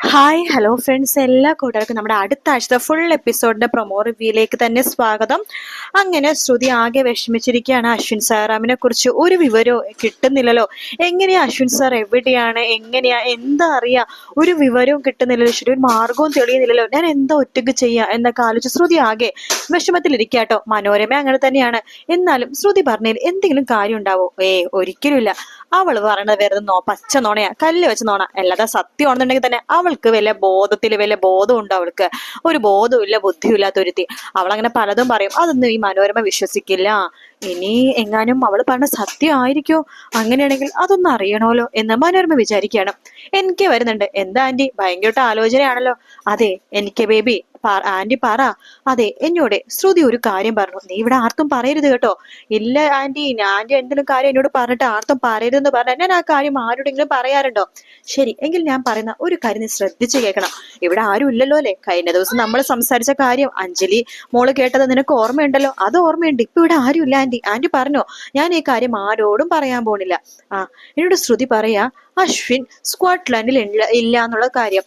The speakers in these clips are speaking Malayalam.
ഹായ് ഹലോ ഫ്രണ്ട്സ്, എല്ലാ കൂട്ടുകാർക്കും നമ്മുടെ അടുത്ത ആഴ്ചത്തെ ഫുൾ എപ്പിസോഡിന്റെ പ്രൊമോ റിവ്യൂയിലേക്ക് തന്നെ സ്വാഗതം. അങ്ങനെ ശ്രുതി ആകെ വിഷമിച്ചിരിക്കുകയാണ്. അശ്വിൻ സാറാമിനെ കുറിച്ച് ഒരു വിവരവും കിട്ടുന്നില്ലല്ലോ. എങ്ങനെയാ അശ്വിൻ സാർ എവിടെയാണ്, എങ്ങനെയാ, എന്താ അറിയാ, ഒരു വിവരവും കിട്ടുന്നില്ലല്ലോ. ശരി, ഒരു മാർഗവും തെളിയുന്നില്ലല്ലോ. ഞാൻ എന്താ ഒറ്റയ്ക്ക് ചെയ്യാ എന്നൊക്കെ ആലോചിച്ച് ശ്രുതി ആകെ വിഷമത്തിലിരിക്കാട്ടോ. മനോരമ അങ്ങനെ തന്നെയാണ്. എന്നാലും ശ്രുതി പറഞ്ഞതിൽ എന്തെങ്കിലും കാര്യം ഉണ്ടാവോ? ഒരിക്കലുമില്ല. അവള് പറയണത് വെറുതെ പച്ച നോണയാ, കല്ല് വെച്ച് നോണ. അല്ലാതെ സത്യമാണെന്നുണ്ടെങ്കിൽ തന്നെ അവൾക്ക് വല്ല ബോധം ഉണ്ടോ? അവൾക്ക് ഒരു ബോധവും ഇല്ല, ബുദ്ധിയും ഇല്ലാത്തൊരുത്തി. അവളങ്ങനെ പലതും പറയും, അതൊന്നും ഈ മനോരമ വിശ്വസിക്കില്ല. ഇനി എങ്ങാനും അവള് പറഞ്ഞ സത്യം ആയിരിക്കോ? അങ്ങനെയാണെങ്കിൽ അതൊന്നും അറിയണമല്ലോ എന്ന് മനോരമ വിചാരിക്കുകയാണ്. എനിക്ക് വരുന്നുണ്ട്. എന്താ ആന്റി, ഭയങ്കര ആലോചനയാണല്ലോ? അതെ എനിക്ക് ബേബി, ആന്റി പറ. അതെ, എന്നോട് ശ്രുതി ഒരു കാര്യം പറഞ്ഞു. നീ ഇവിടെ ആർക്കും പറയരുത് കേട്ടോ. ഇല്ല ആന്റി, ആന്റി എന്തെങ്കിലും കാര്യം എന്നോട് പറഞ്ഞിട്ട് ആർക്കും പറയരുതെന്ന് പറഞ്ഞാൽ ഞാൻ ആ കാര്യം ആരോടെങ്കിലും പറയാറുണ്ടോ? ശരി, എങ്കിൽ ഞാൻ പറയുന്ന ഒരു കാര്യം നീ ശ്രദ്ധിച്ചു കേൾക്കണം. ഇവിടെ ആരും ഇല്ലല്ലോ അല്ലെ? കഴിഞ്ഞ ദിവസം നമ്മൾ സംസാരിച്ച കാര്യം അഞ്ജലി മോള് കേട്ടത് നിനക്ക് ഓർമ്മയുണ്ടല്ലോ? അത് ഓർമ്മയുണ്ട്. ഇപ്പൊ ഇവിടെ ആരും ഇല്ല ആന്റി. ആന്റി പറഞ്ഞോ, ഞാൻ ഈ കാര്യം ആരോടും പറയാൻ പോണില്ല. എന്നോട് ശ്രുതി പറയാ അശ്വിൻ സ്കോട്ട്ലാൻഡിൽ ഇല്ല എന്നുള്ള കാര്യം.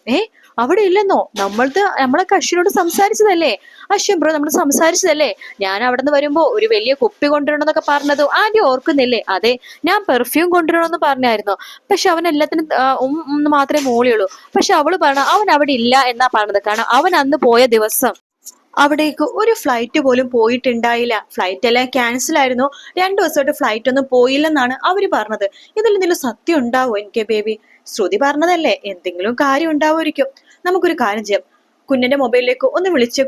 അവിടെ ഇല്ലെന്നോ? നമ്മളൊക്കെ അശ്വിനോട് സംസാരിച്ചതല്ലേ? അശ്വിൻ ബ്രോ നമ്മൾ സംസാരിച്ചതല്ലേ? ഞാൻ അവിടെ നിന്ന് വരുമ്പോ ഒരു വലിയ കുപ്പി കൊണ്ടുവരണമെന്നൊക്കെ പറഞ്ഞത് ആന്റി ഓർക്കുന്നില്ലേ? അതെ, ഞാൻ പെർഫ്യൂം കൊണ്ടുവരണമെന്ന് പറഞ്ഞായിരുന്നു. പക്ഷെ അവൻ എല്ലാത്തിനും ഒന്ന് മാത്രമേ മൂളിയുള്ളൂ. പക്ഷെ അവള് പറഞ്ഞ അവൻ അവിടെ ഇല്ല എന്നാ പറഞ്ഞത്. കാരണം അവൻ അന്ന് പോയ ദിവസം അവിടേക്ക് ഒരു ഫ്ലൈറ്റ് പോലും പോയിട്ടുണ്ടായില്ല. ഫ്ലൈറ്റ് എല്ലാം ക്യാൻസൽ ആയിരുന്നു. 2 ദിവസമായിട്ട് ഫ്ലൈറ്റ് ഒന്നും പോയില്ലെന്നാണ് അവര് പറഞ്ഞത്. ഇതിൽ എന്തെങ്കിലും സത്യം ഉണ്ടാവോ എനിക്ക് ബേബി? ശ്രുതി പറഞ്ഞതല്ലേ, എന്തെങ്കിലും കാര്യം ഉണ്ടാവുമായിരിക്കും. നമുക്കൊരു കാര്യം ചെയ്യാം, കുഞ്ഞിന്റെ മൊബൈലിലേക്ക് ഒന്ന് വിളിച്ച്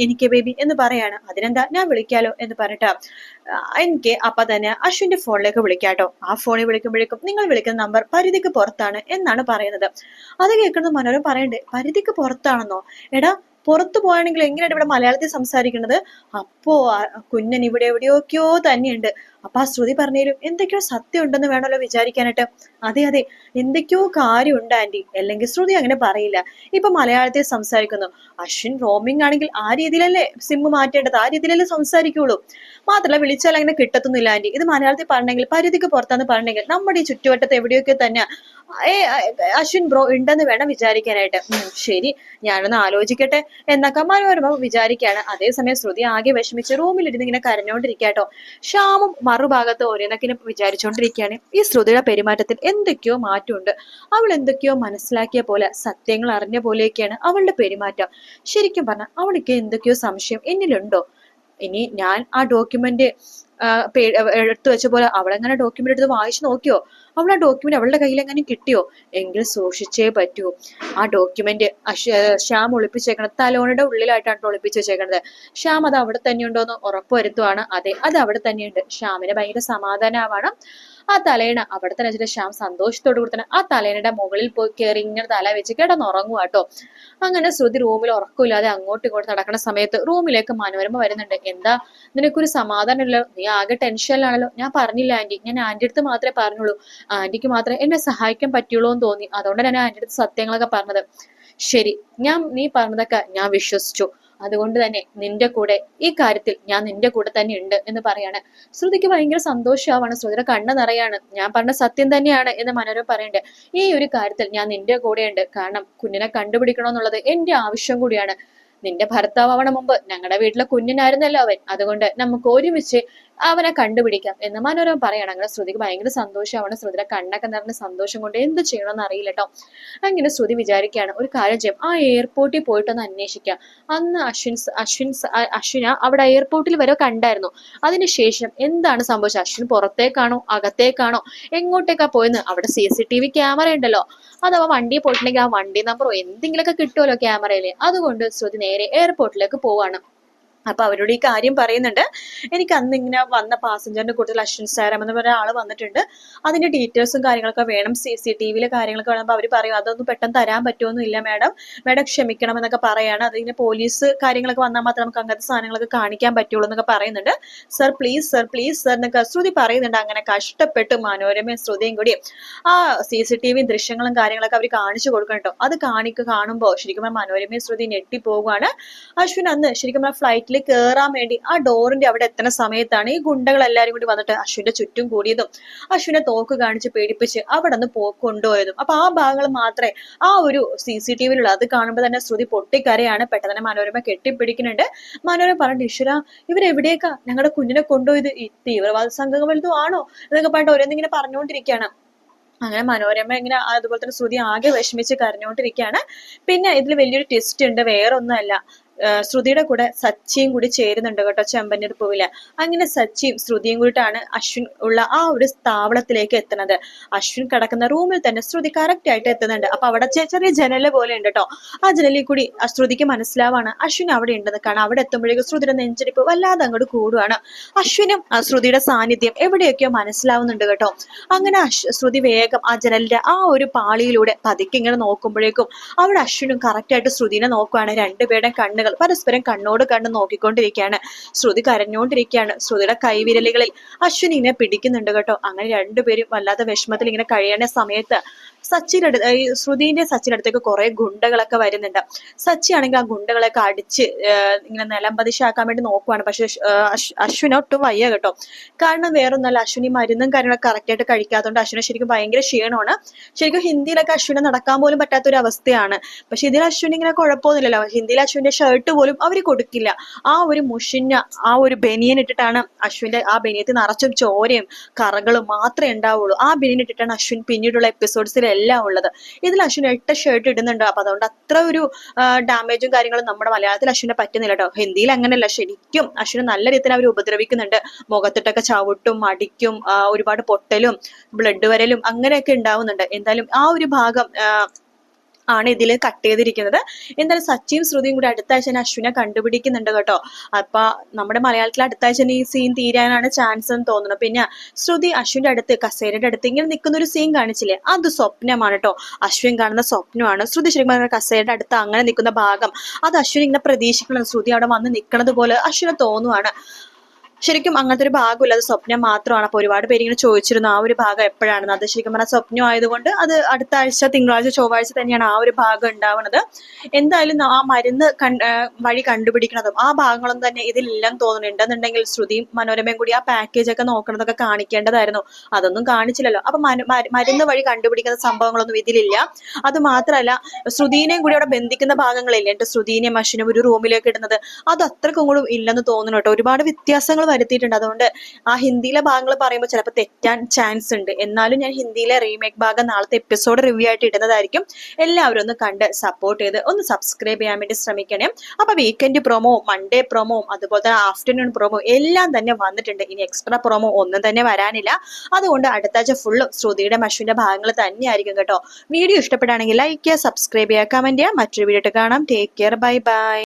എനിക്ക് ബേബി എന്ന് പറയാണ്. അതിനെന്താ, ഞാൻ വിളിക്കാലോ എന്ന് പറഞ്ഞിട്ടാ എനിക്ക് അപ്പൊ തന്നെ അശ്വിന്റെ ഫോണിലേക്ക് വിളിക്കാട്ടോ. ആ ഫോണിൽ വിളിക്കുമ്പോഴേക്കും നിങ്ങൾ വിളിക്കുന്ന നമ്പർ പരിധിക്ക് പുറത്താണ് എന്നാണ് പറയുന്നത്. അത് കേൾക്കുന്നത് മനോരമ പറയണ്ടേ, പരിധിക്ക് പുറത്താണെന്നോ? എടാ, പുറത്തു പോയാണെങ്കിൽ എങ്ങനെയാണ് ഇവിടെ മലയാളത്തിൽ സംസാരിക്കുന്നത്? അപ്പോ കുഞ്ഞൻ ഇവിടെ എവിടെയൊക്കെയോ തന്നെയുണ്ട്. അപ്പൊ ആ ശ്രുതി പറഞ്ഞാലും എന്തൊക്കെയോ സത്യം ഉണ്ടെന്ന് വേണമല്ലോ വിചാരിക്കാനായിട്ട്. അതെ അതെ, എന്തൊക്കെയോ കാര്യമുണ്ട് ആന്റി, അല്ലെങ്കിൽ ശ്രുതി അങ്ങനെ പറയില്ല. ഇപ്പൊ മലയാളത്തിൽ സംസാരിക്കുന്നു. അശ്വിൻ റോമിംഗ് ആണെങ്കിൽ ആ രീതിയിലല്ലേ സിം മാറ്റേണ്ടത്, ആ രീതിയിലല്ലേ സംസാരിക്കുള്ളൂ. മാത്രമല്ല വിളിച്ചാൽ അങ്ങനെ കിട്ടത്തൊന്നുമില്ല ആന്റി. ഇത് മലയാളത്തിൽ പറഞ്ഞെങ്കിൽ, പരിധിക്ക് പുറത്താന്ന് പറഞ്ഞെങ്കിൽ നമ്മുടെ ഈ ചുറ്റുവട്ടത്ത് എവിടെയൊക്കെ തന്നെ അശ്വിൻ ബ്രോ ഉണ്ടെന്ന് വേണം വിചാരിക്കാനായിട്ട്. ശരി, ഞാനൊന്ന് ആലോചിക്കട്ടെ എന്നൊക്കെ മനോരമ വിചാരിക്കുകയാണ്. അതേസമയം ശ്രുതി ആകെ വിഷമിച്ച് റൂമിലിരുന്ന് ഇങ്ങനെ കരഞ്ഞോണ്ടിരിക്കാട്ടോ. ശ്യാമും മറുഭാഗത്ത് ഓരോന്നൊക്കെ വിചാരിച്ചോണ്ടിരിക്കുകയാണ്. ഈ ശ്രുതിയുടെ പെരുമാറ്റത്തിൽ എന്തൊക്കെയോ മാറ്റമുണ്ട്. അവൾ എന്തൊക്കെയോ മനസ്സിലാക്കിയ പോലെ, സത്യങ്ങൾ അറിഞ്ഞ പോലെയൊക്കെയാണ് അവളുടെ പെരുമാറ്റം. ശരിക്കും പറഞ്ഞാൽ അവൾക്ക് എന്തൊക്കെയോ സംശയം എന്നിലുണ്ടോ? ഇനി ഞാൻ ആ ഡോക്യുമെന്റ് എടുത്തു വെച്ച പോലെ അവളെങ്ങനെ ഡോക്യുമെന്റ് എടുത്ത് വായിച്ചു നോക്കിയോ? അവൾ ആ ഡോക്യുമെന്റ് അവളുടെ കയ്യിൽ എങ്ങനെ കിട്ടിയോ? എങ്കിൽ സൂക്ഷിച്ചേ പറ്റൂ. ആ ഡോക്യുമെന്റ് ശ്യാം ഒളിപ്പിച്ചേക്കണത് തലോണയുടെ ഉള്ളിലായിട്ടാണ് ഒളിപ്പിച്ചു വെച്ചേക്കണത്. ശ്യാം അത് അവിടെ തന്നെ ഉണ്ടോന്ന് ഉറപ്പുവരുത്തുവാണ്. അതെ, അത് അവിടെ തന്നെയുണ്ട്. ശ്യാമിന് ഭയങ്കര സമാധാനമാവണം. ആ തലേണ അവിടെ തന്നെ വെച്ചിട്ട് ശ്യാം സന്തോഷത്തോടു കൂടി തന്നെ ആ തലേണയുടെ മുകളിൽ പോയി കയറി ഇങ്ങനെ തല വെച്ച് കിടന്നുറങ്ങുക കേട്ടോ. അങ്ങനെ ശ്രുതി റൂമിൽ ഉറക്കമില്ലാതെ അങ്ങോട്ടും ഇങ്ങോട്ടും നടക്കുന്ന സമയത്ത് റൂമിലേക്ക് മനോരമ വരുന്നുണ്ട്. എന്താ, നിനക്കൊരു സമാധാനമല്ലോ? നീ ആകെ ടെൻഷനിലാണല്ലോ? ഞാൻ പറഞ്ഞില്ല ആന്റി, ഞാൻ ആന്റി അടുത്ത് മാത്രമേ പറഞ്ഞുള്ളൂ. ആന്റിക്ക് മാത്രമേ എന്നെ സഹായിക്കാൻ പറ്റുള്ളൂ എന്ന് തോന്നി, അതുകൊണ്ടാണ് ഞാൻ ആന്റി അടുത്ത് സത്യങ്ങളൊക്കെ പറഞ്ഞത്. ശരി, നീ പറഞ്ഞതൊക്കെ ഞാൻ വിശ്വസിച്ചു. അതുകൊണ്ട് തന്നെ നിന്റെ കൂടെ ഈ കാര്യത്തിൽ ഞാൻ നിന്റെ കൂടെ തന്നെ ഉണ്ട് എന്ന് പറയാണ്. ശ്രുതിക്ക് ഭയങ്കര സന്തോഷമാവാണ്. ശ്രുതിയുടെ കണ്ണ് നിറയാണ്. ഞാൻ പറഞ്ഞ സത്യം തന്നെയാണ് എന്ന് മനോരമ പറയണ്ടേ. ഈ ഒരു കാര്യത്തിൽ ഞാൻ നിന്റെ കൂടെയുണ്ട്. കാരണം കുഞ്ഞിനെ കണ്ടുപിടിക്കണമെന്നുള്ളത് എന്റെ ആവശ്യം കൂടിയാണ്. നിന്റെ ഭർത്താവണ മുമ്പ് ഞങ്ങളുടെ വീട്ടിലെ കുഞ്ഞിനായിരുന്നല്ലോ അവൻ. അതുകൊണ്ട് നമുക്ക് ഒരുമിച്ച് അവനെ കണ്ടുപിടിക്കാം എന്ന് മനോരമ പറയണം. അങ്ങനെ ശ്രുതിക്ക് ഭയങ്കര സന്തോഷമാണ്. ശ്രുതിയുടെ കണ്ണൊക്കെ നിറഞ്ഞ സന്തോഷം കൊണ്ട് എന്ത് ചെയ്യണമെന്ന് അറിയില്ല കേട്ടോ. അങ്ങനെ ശ്രുതി വിചാരിക്കുകയാണ്, ഒരു കാര്യം ചെയ്യാം, ആ എയർപോർട്ടിൽ പോയിട്ടൊന്ന് അന്വേഷിക്കാം. അന്ന് അശ്വിന അവിടെ എയർപോർട്ടിൽ വരെ കണ്ടായിരുന്നു. അതിനുശേഷം എന്താണ് സംഭവിച്ചത്? അശ്വിൻ പുറത്തേക്കാണോ അകത്തേക്കാണോ എങ്ങോട്ടേക്കാ പോയെന്ന് അവിടെ CCTV ക്യാമറ ഉണ്ടല്ലോ. അഥവാ വണ്ടി പോയിട്ടുണ്ടെങ്കിൽ ആ വണ്ടി നമ്പറോ എന്തെങ്കിലുമൊക്കെ കിട്ടുമല്ലോ ക്യാമറയില്. അതുകൊണ്ട് ശ്രുതി നേരെ എയർപോർട്ടിലേക്ക് പോവാണ്. അപ്പൊ അവരോട് ഈ കാര്യം പറയുന്നുണ്ട്. എനിക്ക് അന്ന് ഇങ്ങനെ വന്ന പാസഞ്ചറിന്റെ കൂട്ടത്തിൽ അശ്വിൻ സാരം എന്ന് പറഞ്ഞ ആള് വന്നിട്ടുണ്ട്. അതിന്റെ ഡീറ്റെയിൽസും കാര്യങ്ങളൊക്കെ വേണം, CCTVയിലെ കാര്യങ്ങളൊക്കെ വേണം. അവർ പറയും അതൊന്നും പെട്ടെന്ന് തരാൻ പറ്റുമൊന്നും ഇല്ല മാഡം, ക്ഷമിക്കണം എന്നൊക്കെ പറയാണ്. അതിങ്ങനെ പോലീസ് കാര്യങ്ങളൊക്കെ വന്നാൽ മാത്രമേ നമുക്ക് അങ്ങനത്തെ സാധനങ്ങളൊക്കെ കാണിക്കാൻ പറ്റുള്ളൂ എന്നൊക്കെ പറയുന്നുണ്ട്. സർ പ്ലീസ് സർ എന്നൊക്കെ ശ്രുതി പറയുന്നുണ്ട്. അങ്ങനെ കഷ്ടപ്പെട്ട് മനോരമയും ശ്രുതിയും കൂടി ആ CCTV ദൃശ്യങ്ങളും കാര്യങ്ങളൊക്കെ അവർ കാണിച്ചു കൊടുക്കണം കേട്ടോ. അത് കാണുമ്പോ ശരിക്കും മനോരമയും ശ്രുതി ഞെട്ടിപ്പോവുകയാണ്. അശ്വിൻ അന്ന് ശരിക്കും ഫ്ലൈറ്റിൽ വീട്ടിൽ കയറാൻ വേണ്ടി ആ ഡോറിന്റെ അവിടെ എത്തുന്ന സമയത്താണ് ഈ ഗുണ്ടകൾ എല്ലാരും കൂടി വന്നിട്ട് അശ്വിന്റെ ചുറ്റും കൂടിയതും അശ്വിനെ തോക്ക് കാണിച്ച് പേടിപ്പിച്ച് അവിടെ നിന്ന് കൊണ്ടുപോയതും. അപ്പൊ ആ ഭാഗങ്ങൾ മാത്രമേ ആ ഒരു CCTV-യിലുള്ള. അത് കാണുമ്പോൾ തന്നെ ശ്രുതി പൊട്ടിക്കരയാണ്. പെട്ടെന്ന് തന്നെ മനോരമ കെട്ടിപ്പിടിക്കുന്നുണ്ട്. മനോരമ പറഞ്ഞു, ഈശ്വര ഇവരെവിടേക്കാ ഞങ്ങളുടെ കുഞ്ഞിനെ കൊണ്ടുപോയത്? ഈ തീവ്രവാദ സംഘം വലുതും ആണോ എന്നൊക്കെ പറഞ്ഞിട്ട് ഓരോന്നിങ്ങനെ പറഞ്ഞുകൊണ്ടിരിക്കുകയാണ്. അങ്ങനെ മനോരമ ഇങ്ങനെ അതുപോലെ തന്നെ ശ്രുതി ആകെ വിഷമിച്ച് കരഞ്ഞുകൊണ്ടിരിക്കുകയാണ്. പിന്നെ ഇതിൽ വലിയൊരു ട്വിസ്റ്റ് ഉണ്ട്. വേറൊന്നുമല്ല, ശ്രുതിയുടെ കൂടെ സച്ചിയും കൂടി ചേരുന്നുണ്ട് കേട്ടോ ചെമ്പന്നീർ പൂവില്. അങ്ങനെ സച്ചിയും ശ്രുതിയും കൂടിയിട്ടാണ് അശ്വിൻ ഉള്ള ആ ഒരു സ്ഥാപനത്തിലേക്ക് എത്തുന്നത്. അശ്വിൻ കിടക്കുന്ന റൂമിൽ തന്നെ ശ്രുതി കറക്റ്റ് ആയിട്ട് എത്തുന്നുണ്ട്. അപ്പൊ അവിടെ ചെറിയ ജനല് പോലെ ഉണ്ട് കേട്ടോ. ആ ജനലിൽ കൂടി ശ്രുതിക്ക് മനസ്സിലാവാണ് അശ്വിൻ അവിടെ ഉണ്ടെന്ന്. കാരണം അവിടെ എത്തുമ്പോഴേക്കും ശ്രുതിയുടെ നെഞ്ചടിപ്പ് വല്ലാതെ അങ്ങോട്ട് കൂടുവാണ്. അശ്വിനും ശ്രുതിയുടെ സാന്നിധ്യം എവിടെയൊക്കെയോ മനസ്സിലാവുന്നുണ്ട് കേട്ടോ. അങ്ങനെ ശ്രുതി വേഗം ആ ജനലിന്റെ ആ ഒരു പാളിയിലൂടെ പതുക്കെ ഇങ്ങനെ നോക്കുമ്പോഴേക്കും അവിടെ അശ്വിനും കറക്റ്റ് ആയിട്ട് ശ്രുതിനെ നോക്കുവാണ്. രണ്ടുപേരുടെ കണ്ണുകൾ പരസ്പരം കണ്ണോട് കണ്ണ് നോക്കിക്കൊണ്ടിരിക്കുകയാണ്. ശ്രുതി കരഞ്ഞുകൊണ്ടിരിക്കുകയാണ്. ശ്രുതിയുടെ കൈവിരലുകളിൽ അശ്വിൻ ഇങ്ങനെ പിടിക്കുന്നുണ്ട് കേട്ടോ. അങ്ങനെ രണ്ടുപേരും വല്ലാത്ത വിഷമത്തിൽ ഇങ്ങനെ കഴിയേണ്ട സമയത്ത് ശ്രുതിന്റെ സച്ചിന്റെ അടുത്തേക്ക് കുറെ ഗുണ്ടകളൊക്കെ വരുന്നുണ്ട്. സച്ചി ആണെങ്കിൽ ആ ഗുണ്ടകളൊക്കെ അടിച്ച് ഇങ്ങനെ നിലംപതിശാക്കാൻ വേണ്ടി നോക്കുവാണ്. പക്ഷെ അശ്വിന് ഒട്ടും വയ്യ കേട്ടോ. കാരണം വേറൊന്നല്ല, അശ്വിനി മരുന്നും കാര്യങ്ങളൊക്കെ കറക്റ്റ് ആയിട്ട് കഴിക്കാത്തതുകൊണ്ട് അശ്വിനെ ശരിക്കും ഭയങ്കര ക്ഷീണമാണ്. ശരിക്കും ഹിന്ദിയിലൊക്കെ അശ്വിനെ നടക്കാൻ പോലും പറ്റാത്ത ഒരു അവസ്ഥയാണ്. പക്ഷെ ഇതിൽ അശ്വിൻ ഇങ്ങനെ കുഴപ്പമൊന്നുമില്ലല്ലോ. ഹിന്ദിയിൽ അശ്വിന്റെ ഷർട്ട് പോലും അവര് കൊടുക്കില്ല. ആ ഒരു മുഷിഞ്ഞ ആ ഒരു ബനിയൻ ഇട്ടിട്ടാണ് അശ്വിന്റെ ആ ബനിയത്തിൽ നിറച്ചും ചോരയും കറകളും മാത്രമേ ഉണ്ടാവുള്ളൂ. ആ ബനിയൻ ഇട്ടിട്ടാണ് അശ്വിൻ പിന്നീടുള്ള എപ്പിസോഡ്സിൽ എല്ലാം ഉള്ളത്. ഇതിൽ അശ്വിൻ 8 ഷർട്ട് ഇടുന്നുണ്ട്. അപ്പൊ അതുകൊണ്ട് അത്ര ഒരു ഡാമേജും കാര്യങ്ങളും നമ്മുടെ മലയാളത്തിൽ അശ്വിനെ പറ്റുന്നില്ല കേട്ടോ. ഹിന്ദിയിൽ അങ്ങനെയല്ല, ശരിക്കും അശ്വിനെ നല്ല രീതിയിൽ അവർ ഉപദ്രവിക്കുന്നുണ്ട്. മുഖത്തിട്ടൊക്കെ ചവിട്ടും അടിക്കും, ഒരുപാട് പൊട്ടലും ബ്ലഡ് വരലും അങ്ങനെയൊക്കെ ഉണ്ടാവുന്നുണ്ട്. എന്തായാലും ആ ഒരു ഭാഗം ആണ് ഇതിൽ കട്ട് ചെയ്തിരിക്കുന്നത്. എന്തായാലും സച്ചിയും ശ്രുതിയും കൂടി അടുത്ത ആഴ്ച തന്നെ അശ്വിനെ കണ്ടുപിടിക്കുന്നുണ്ട് കേട്ടോ. അപ്പൊ നമ്മുടെ മലയാളത്തിൽ അടുത്ത ആഴ്ച ഈ സീൻ തീരാനാണ് ചാൻസ് എന്ന് തോന്നുന്നു. പിന്നെ ശ്രുതി അശ്വിന്റെ അടുത്ത് കസേരയുടെ അടുത്ത് ഇങ്ങനെ നിൽക്കുന്ന ഒരു സീൻ കാണിച്ചില്ലേ, അത് സ്വപ്നമാണ് കേട്ടോ. അശ്വിൻ കാണുന്ന സ്വപ്നമാണ്. ശ്രുതി ശരിക്കും കസേരയുടെ അടുത്ത് അങ്ങനെ നിൽക്കുന്ന ഭാഗം അത് അശ്വിൻ ഇങ്ങനെ പ്രതീക്ഷിക്കണം. ശ്രുതി അവിടെ വന്ന് നിൽക്കുന്നത് പോലെ അശ്വിന് തോന്നുവാണ്. ശരിക്കും അങ്ങനത്തെ ഒരു ഭാഗമില്ല, അത് സ്വപ്നം മാത്രമാണ്. അപ്പൊ ഒരുപാട് പേര് ഇങ്ങനെ ചോദിച്ചിരുന്നു ആ ഒരു ഭാഗം എപ്പോഴാണെന്ന്. അത് ശരിക്കും പറഞ്ഞാൽ സ്വപ്നം ആയതുകൊണ്ട് അത് അടുത്ത ആഴ്ച തിങ്കളാഴ്ച ചൊവ്വാഴ്ച തന്നെയാണ് ആ ഒരു ഭാഗം ഉണ്ടാവുന്നത്. എന്തായാലും ആ മരുന്ന് വഴി കണ്ടുപിടിക്കണതും ആ ഭാഗങ്ങളും തന്നെ ഇതിലെല്ലാം തോന്നുന്നു. ഉണ്ടെന്നുണ്ടെങ്കിൽ ശ്രുതിയും മനോരമയും കൂടി ആ പാക്കേജ് ഒക്കെ നോക്കണതൊക്കെ കാണിക്കേണ്ടതായിരുന്നു. അതൊന്നും കാണിച്ചില്ലല്ലോ. അപ്പൊ മരുന്ന് വഴി കണ്ടുപിടിക്കുന്ന സംഭവങ്ങളൊന്നും ഇതിലില്ല. അത് മാത്രമല്ല, ശ്രുതിനെയും കൂടി അവിടെ ബന്ധിക്കുന്ന ഭാഗങ്ങളില്ല, എന്നിട്ട് ശ്രുതിനെയും അശ്വിനും ഒരു റൂമിലേക്ക് ഇടുന്നത്, അത് അത്രക്കും കൂടി ഇല്ലെന്ന് തോന്നുന്നു കേട്ടോ. ഒരുപാട് വ്യത്യാസങ്ങൾ വരുത്തിയിട്ടുണ്ട്. അതുകൊണ്ട് ആ ഹിന്ദിയിലെ ഭാഗങ്ങൾ പറയുമ്പോൾ ചിലപ്പോൾ തെറ്റാൻ ചാൻസ് ഉണ്ട്. എന്നാലും ഞാൻ ഹിന്ദിയിലെ റീമേക്ക് ഭാഗം നാളത്തെ എപ്പിസോഡ് റിവ്യൂ ആയിട്ട് ഇടുന്നതായിരിക്കും. എല്ലാവരും ഒന്ന് കണ്ട് സപ്പോർട്ട് ചെയ്ത് ഒന്ന് സബ്സ്ക്രൈബ് ചെയ്യാൻ വേണ്ടി ശ്രമിക്കണേ. അപ്പൊ വീക്കെൻഡ് പ്രൊമോ, മൺഡേ പ്രൊമോ, അതുപോലെ തന്നെ ആഫ്റ്റർനൂൺ പ്രൊമോ എല്ലാം തന്നെ വന്നിട്ടുണ്ട്. ഇനി എക്സ്ട്രാ പ്രൊമോ ഒന്നും തന്നെ വരാനില്ല. അതുകൊണ്ട് അടുത്ത ആഴ്ച ഫുള്ളും ശ്രുതിയുടെ അശ്വിന്റെ ഭാഗങ്ങൾ തന്നെയായിരിക്കും കേട്ടോ. വീഡിയോ ഇഷ്ടപ്പെടുകയാണെങ്കിൽ ലൈക്ക് ചെയ്യുക, സബ്സ്ക്രൈബ് ചെയ്യുക, കമന്റ് ചെയ്യുക. മറ്റൊരു വീഡിയോ കാണാം. Take care, bye bye.